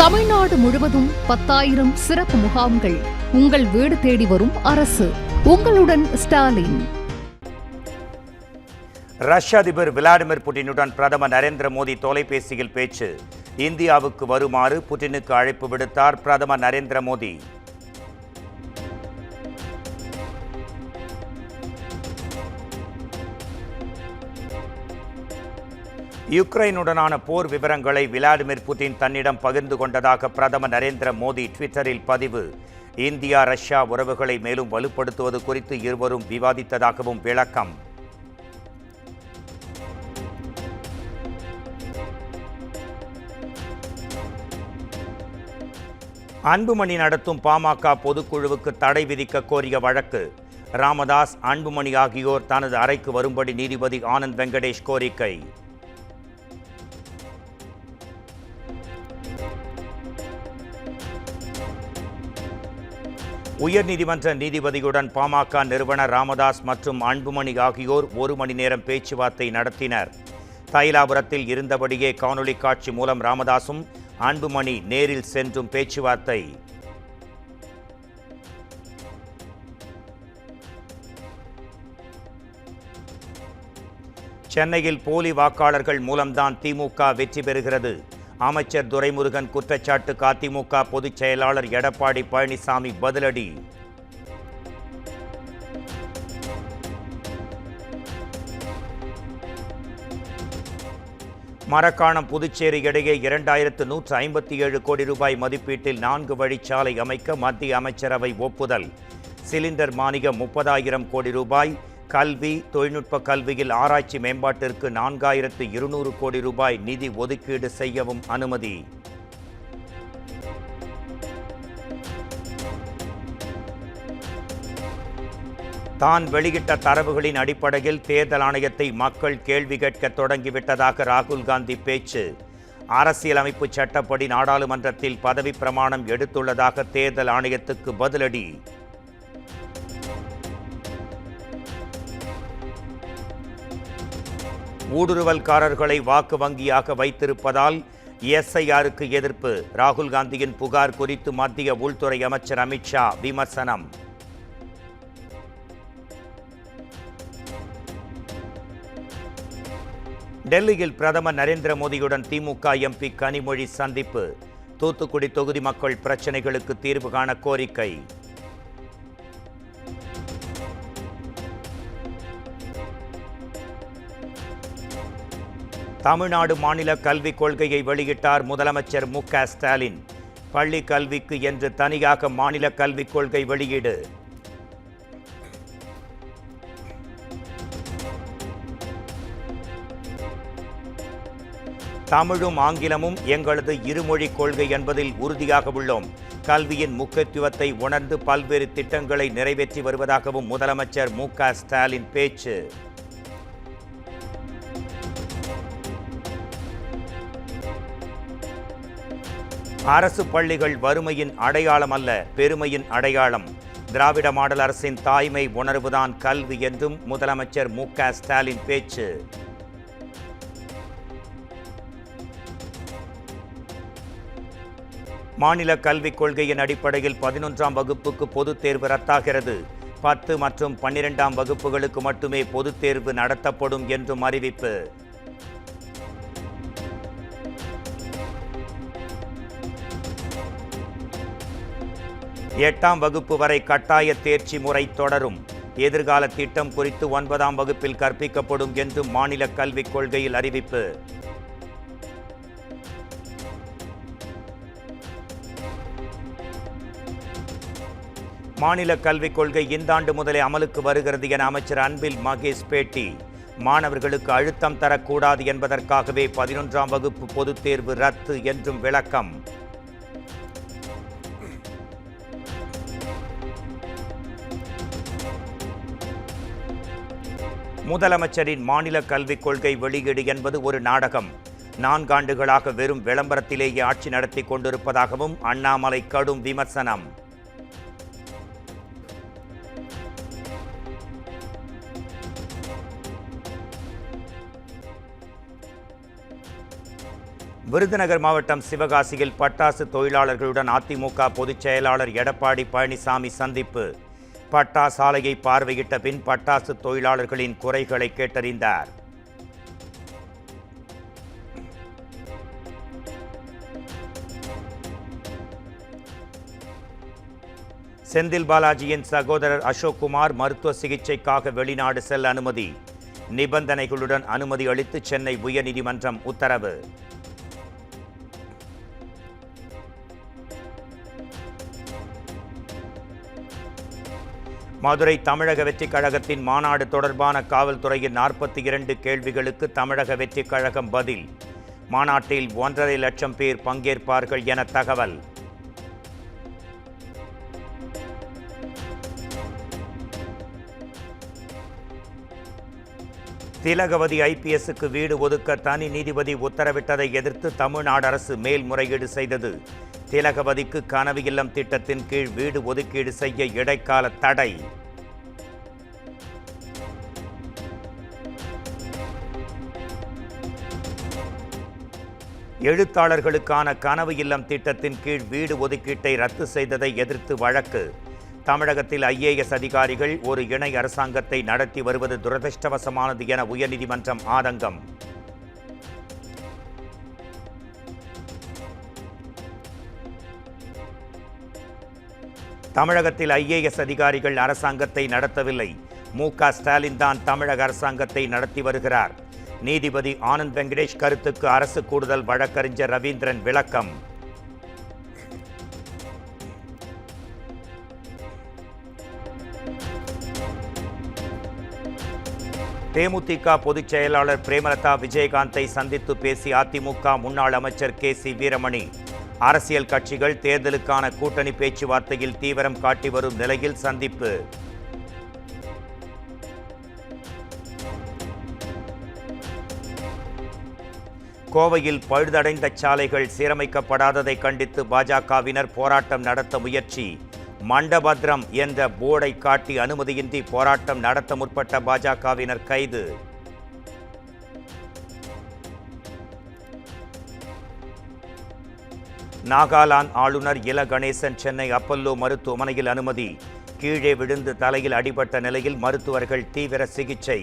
தமிழ்நாடு முழுவதும் 10,000 சிறப்பு முகாம்கள். உங்கள் வீடு தேடி வரும் அரசு. உங்களுடன் ஸ்டாலின். ரஷ்ய அதிபர் விளாடிமிர் புட்டினுடன் பிரதமர் நரேந்திர மோடி தொலைபேசியில் பேச்சு. இந்தியாவுக்கு வருமாறு புட்டினுக்கு அழைப்பு விடுத்தார் பிரதமர் நரேந்திர மோடி. யுக்ரைனுடனான போர் விவரங்களை விளாடிமிர் புட்டின் தன்னிடம் பகிர்ந்து கொண்டதாக பிரதமர் நரேந்திர மோடி ட்விட்டரில் பதிவு. இந்தியா ரஷ்யா உறவுகளை மேலும் வலுப்படுத்துவது குறித்து இருவரும் விவாதித்ததாகவும் விளக்கம். அன்புமணி நடத்தும் பாமக பொதுக்குழுவுக்கு தடை விதிக்க கோரிய வழக்கு. ராமதாஸ், அன்புமணி ஆகியோர் தனது அறைக்கு வரும்படி நீதிபதி ஆனந்த் வெங்கடேஷ் கோரிக்கை. உயர்நீதிமன்ற நீதிபதியுடன் பாமக நிறுவனர் ராமதாஸ் மற்றும் அன்புமணி ஆகியோர் 1 மணி நேரம் பேச்சுவார்த்தை நடத்தினர். தைலாபுரத்தில் இருந்தபடியே காணொலி காட்சி மூலம் ராமதாசும் அன்புமணி நேரில் சென்றும் பேச்சுவார்த்தை. சென்னையில் போலி வாக்காளர்கள் மூலம்தான் திமுக வெற்றி பெறுகிறது. அமைச்சர் துரைமுருகன் குற்றச்சாட்டுக்கு அதிமுக பொதுச் செயலாளர் எடப்பாடி பழனிசாமி பதிலடி. மரக்காணம் புதுச்சேரி இடையே 2157 கோடி ரூபாய் மதிப்பீட்டில் 4 வழிச்சாலை அமைக்க மத்திய அமைச்சரவை ஒப்புதல். சிலிண்டர் மானியம் 30,000 கோடி ரூபாய். கல்வி, தொழில்நுட்ப கல்வியில் ஆராய்ச்சி மேம்பாட்டிற்கு 4,200 கோடி ரூபாய் நிதி ஒதுக்கீடு செய்யவும் அனுமதி. தான் வெளியிட்ட தரவுகளின் அடிப்படையில் தேர்தல் ஆணையத்தை மக்கள் கேள்வி கேட்க தொடங்கிவிட்டதாக ராகுல் காந்தி பேச்சு. அரசியலமைப்பு சட்டப்படி நாடாளுமன்றத்தில் பதவி பிரமாணம் எடுத்துள்ளதாக தேர்தல் ஆணையத்துக்கு பதிலடி. ஊடுருவல்காரர்களை வாக்கு வங்கியாக வைத்திருப்பதால் எஸ்ஐஆருக்கு எதிர்ப்பு. ராகுல் காந்தியின் புகார் குறித்து மத்திய உள்துறை அமைச்சர் அமித்ஷா விமர்சனம். டெல்லியில் பிரதமர் நரேந்திர மோடியுடன் திமுக எம்பி கனிமொழி சந்திப்பு. தூத்துக்குடி தொகுதி மக்கள் பிரச்சினைகளுக்கு தீர்வு காண கோரிக்கை. தமிழ்நாடு மாநில கல்விக் கொள்கையை வெளியிட்டார் முதலமைச்சர் மு.க. ஸ்டாலின். பள்ளி கல்விக்கு என்று தனியாக மாநில கல்விக் கொள்கை வெளியீடு. தமிழும் ஆங்கிலமும் எங்களது இருமொழி கொள்கை என்பதில் உறுதியாக உள்ளோம். கல்வியின் முக்கியத்துவத்தை உணர்ந்து பல்வேறு திட்டங்களை நிறைவேற்றி வருவதாகவும் முதலமைச்சர் மு.க. ஸ்டாலின் பேச்சு. அரசு பள்ளிகள் வறுமையின் அடையாளம் அல்ல, பெருமையின் அடையாளம். திராவிட மாடல் அரசின் தாய்மை உணர்வுதான் கல்வி என்றும் முதலமைச்சர் மு.க. ஸ்டாலின் பேச்சு. மாநில கல்விக் கொள்கையின் அடிப்படையில் 11ஆம் வகுப்புக்கு பொதுத் தேர்வு ரத்தாகிறது. 10 மற்றும் 12ஆம் வகுப்புகளுக்கு மட்டுமே பொதுத் தேர்வு நடத்தப்படும் என்றும் அறிவிப்பு. 8ஆம் வகுப்பு வரை கட்டாய தேர்ச்சி முறை தொடரும். எதிர்கால திட்டம் குறித்து 9ஆம் வகுப்பில் கற்பிக்கப்படும் என்றும் மாநில கல்விக் கொள்கையில் அறிவிப்பு. மாநில கல்விக் கொள்கை இந்த ஆண்டு முதலே அமலுக்கு வருகிறது என அமைச்சர் அன்பில் மகேஷ் பேட்டி. மாணவர்களுக்கு அழுத்தம் தரக்கூடாது என்பதற்காகவே 11ஆம் வகுப்பு பொதுத் தேர்வு ரத்து என்றும் விளக்கம். முதலமைச்சரின் மாநில கல்விக் கொள்கை வெளியீடு என்பது ஒரு நாடகம். 4 ஆண்டுகளாக வெறும் விளம்பரத்திலேயே ஆட்சி நடத்தி கொண்டிருப்பதாகவும் அண்ணாமலை கடும் விமர்சனம். விருதுநகர் மாவட்டம் சிவகாசியில் பட்டாசு தொழிலாளர்களுடன் அதிமுக பொதுச் செயலாளர் எடப்பாடி பழனிசாமி சந்திப்பு. பட்டாசு ஆலையை பார்வையிட்ட பின் பட்டாசு தொழிலாளர்களின் குறைகளை கேட்டறிந்தார். செந்தில் பாலாஜியின் சகோதரர் அசோக்குமார் மருத்துவ சிகிச்சைக்காக வெளிநாடு செல்ல அனுமதி. நிபந்தனைகளுடன் அனுமதி அளித்து சென்னை உயர்நீதிமன்றம் உத்தரவு. மதுரை தமிழக வெற்றிக் கழகத்தின் மாநாடு தொடர்பான காவல்துறையின் 42 கேள்விகளுக்கு தமிழக வெற்றிக் கழகம் பதில். மாநாட்டில் 1.5 லட்சம் பேர் பங்கேற்பார்கள் என தகவல். திலகவதி IPSக்கு வீடு ஒதுக்க தனி நீதிபதி உத்தரவிட்டதை எதிர்த்து தமிழ்நாடு அரசு மேல்முறையீடு செய்தது. திலகவதிக்கு கனவு இல்லம் திட்டத்தின் கீழ் வீடு ஒதுக்கீடு செய்ய இடைக்கால தடை. எழுத்தாளர்களுக்கான கனவு இல்லம் திட்டத்தின் கீழ் வீடு ஒதுக்கீட்டை ரத்து செய்ததை எதிர்த்து வழக்கு. தமிழகத்தில் IAS அதிகாரிகள் ஒரு இணை அரசாங்கத்தை நடத்தி வருவது துரதிர்ஷ்டவசமானது என உயர்நீதிமன்றம் ஆதங்கம். தமிழகத்தில் IAS அதிகாரிகள் அரசாங்கத்தை நடத்தவில்லை. மு.க. ஸ்டாலின் தான் தமிழக அரசாங்கத்தை நடத்தி வருகிறார். நீதிபதி ஆனந்த் வெங்கடேஷ் கருத்துக்கு அரசு கூடுதல் வழக்கறிஞர் ரவீந்திரன் விளக்கம். தேமுதிக பொதுச் செயலாளர் பிரேமலதா விஜயகாந்தை சந்தித்து பேசிய அதிமுக முன்னாள் அமைச்சர் KC வீரமணி. அரசியல் கட்சிகள் தேர்தலுக்கான கூட்டணி பேச்சுவார்த்தையில் தீவிரம் காட்டி வரும் நிலையில் சந்திப்பு. கோவையில் பழுதடைந்த சாலைகள் சீரமைக்கப்படாததை கண்டித்து பாஜகவினர் போராட்டம் நடத்த முயற்சி. மண்டபத்ரம் என்ற போர்டை காட்டி அனுமதியின்றி போராட்டம் நடத்த முற்பட்ட பாஜகவினர் கைது. நாகாலாந்து ஆளுநர் இல கணேசன் சென்னை அப்பல்லோ மருத்துவமனையில் அனுமதி. கீழே விழுந்து தலையில் அடிபட்ட நிலையில் மருத்துவர்கள் தீவிர சிகிச்சை.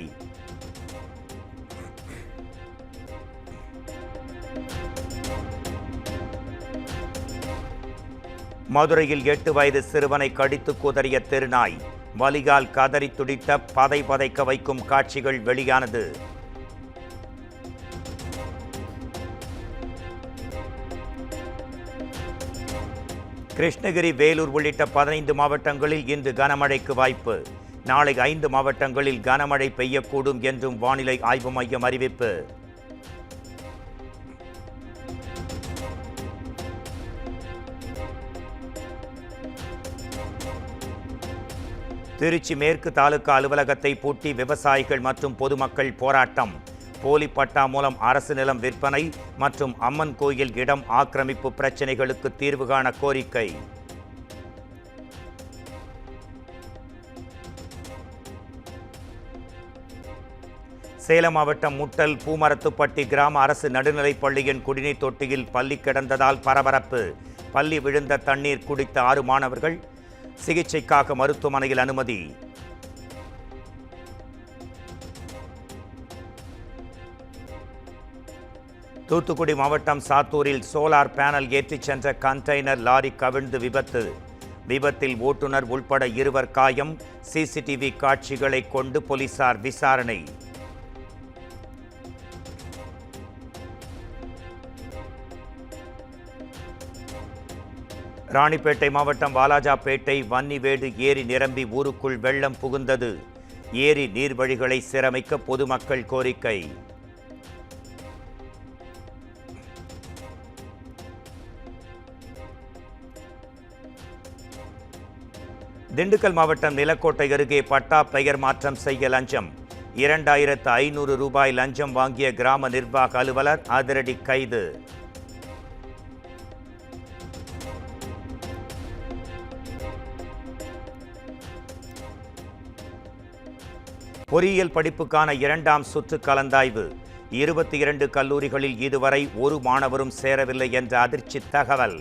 மதுரையில் 8 வயது சிறுவனை கடித்து குதறிய தெருநாய். வலியால் கதறி துடித்த பதைக்க வைக்கும் காட்சிகள் வெளியானது. கிருஷ்ணகிரி, வேலூர் உள்ளிட்ட 15 மாவட்டங்களில் இன்று கனமழைக்கு வாய்ப்பு. நாளை 5 மாவட்டங்களில் கனமழை பெய்யக்கூடும் என்றும் வானிலை ஆய்வு மையம் அறிவிப்பு. திருச்சி மேற்கு தாலுகா அலுவலகத்தை பூட்டி விவசாயிகள் மற்றும் பொதுமக்கள் போராட்டம். போலி பட்டா மூலம் அரசு நிலம் விற்பனை மற்றும் அம்மன் கோயில் இடம் ஆக்கிரமிப்பு பிரச்சினைகளுக்கு தீர்வு காண கோரிக்கை. சேலம் மாவட்டம் முட்டல் பூமரத்துப்பட்டி கிராம அரசு நடுநிலைப் பள்ளியின் குடிநீர் தொட்டியில் பள்ளி கிடந்ததால் பரபரப்பு. பள்ளி விழுந்த தண்ணீர் குடித்த 6 மாணவர்கள் சிகிச்சைக்காக மருத்துவமனையில் அனுமதி. தூத்துக்குடி மாவட்டம் சாத்தூரில் சோலார் பேனல் ஏற்றிச் சென்ற கண்டெய்னர் லாரி கவிழ்ந்து விபத்து. விபத்தில் ஓட்டுநர் உள்பட 2 காயம். CCTV காட்சிகளை கொண்டு போலீசார் விசாரணை. ராணிப்பேட்டை மாவட்டம் வாலாஜாப்பேட்டை வன்னிவேடு ஏரி நிரம்பி ஊருக்குள் வெள்ளம் புகுந்தது. ஏரி நீர்வழிகளை சீரமைக்க பொதுமக்கள் கோரிக்கை. திண்டுக்கல் மாவட்டம் நிலக்கோட்டை அருகே பட்டா பெயர் மாற்றம் செய்ய லஞ்சம். 2500 ரூபாய் லஞ்சம் வாங்கிய கிராம நிர்வாக அலுவலர் அதிரடி கைது. பொறியியல் படிப்புக்கான 2ஆம் சுற்று கலந்தாய்வு. 22 கல்லூரிகளில் இதுவரை ஒரு மாணவரும் சேரவில்லை என்ற அதிர்ச்சி தகவல்.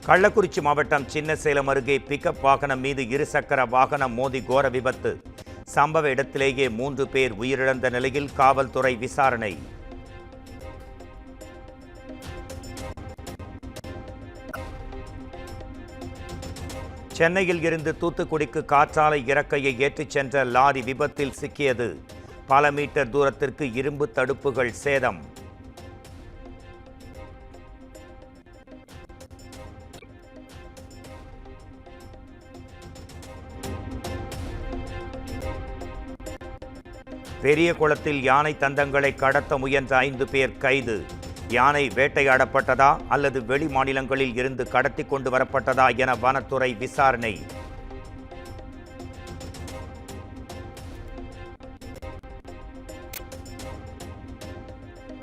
கள்ளக்குறிச்சி மாவட்டம் சின்னசேலம் அருகே பிக்கப் வாகனம் மீது இருசக்கர வாகனம் மோதி கோர விபத்து. சம்பவ இடத்திலேயே 3 பேர் உயிரிழந்த நிலையில் காவல்துறை விசாரணை. சென்னையில் இருந்து தூத்துக்குடிக்கு காற்றாலை இறக்கையை ஏற்றிச் சென்ற லாரி விபத்தில் சிக்கியது. பல மீட்டர் தூரத்திற்கு இரும்பு தடுப்புகள் சேதம். பெரிய குளத்தில் யானை தந்தங்களை கடத்த முயன்ற 5 பேர் கைது. யானை வேட்டையாடப்பட்டதா அல்லது வெளி மாநிலங்களில் இருந்து கடத்தி கொண்டு வரப்பட்டதா என வனத்துறை விசாரணை.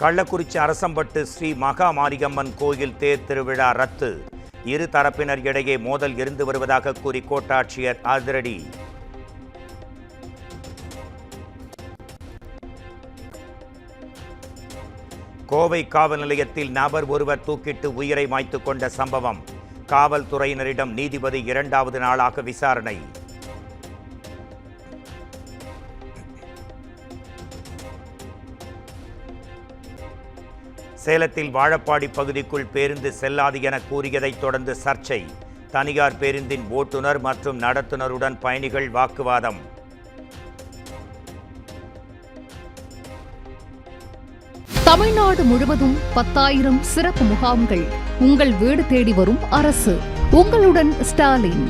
கள்ளக்குறிச்சி அரசம்பட்டு ஸ்ரீ மகா மாரியம்மன் கோயில் தேர் திருவிழா ரத்து. இரு தரப்பினர் இடையே மோதல் இருந்து வருவதாக கூறி கோட்டாட்சியர் அதிரடி. கோவை காவல் நிலையத்தில் நபர் ஒருவர் தூக்கிட்டு உயிரை மாய்த்துக் கொண்ட சம்பவம். காவல்துறையினரிடம் நீதிபதி 2வது நாளாக விசாரணை. சேலத்தில் வாழப்பாடி பகுதிக்குள் பேருந்து செல்லாது என கூறியதைத் தொடர்ந்து சர்ச்சை. தனியார் பேருந்தின் ஓட்டுநர் மற்றும் நடத்துனருடன் பயணிகள் வாக்குவாதம். தமிழ்நாடு முழுவதும் 10,000 சிறப்பு முகாம்கள். உங்கள் வீடு தேடி வரும் அரசு. உங்களுடன் ஸ்டாலின்.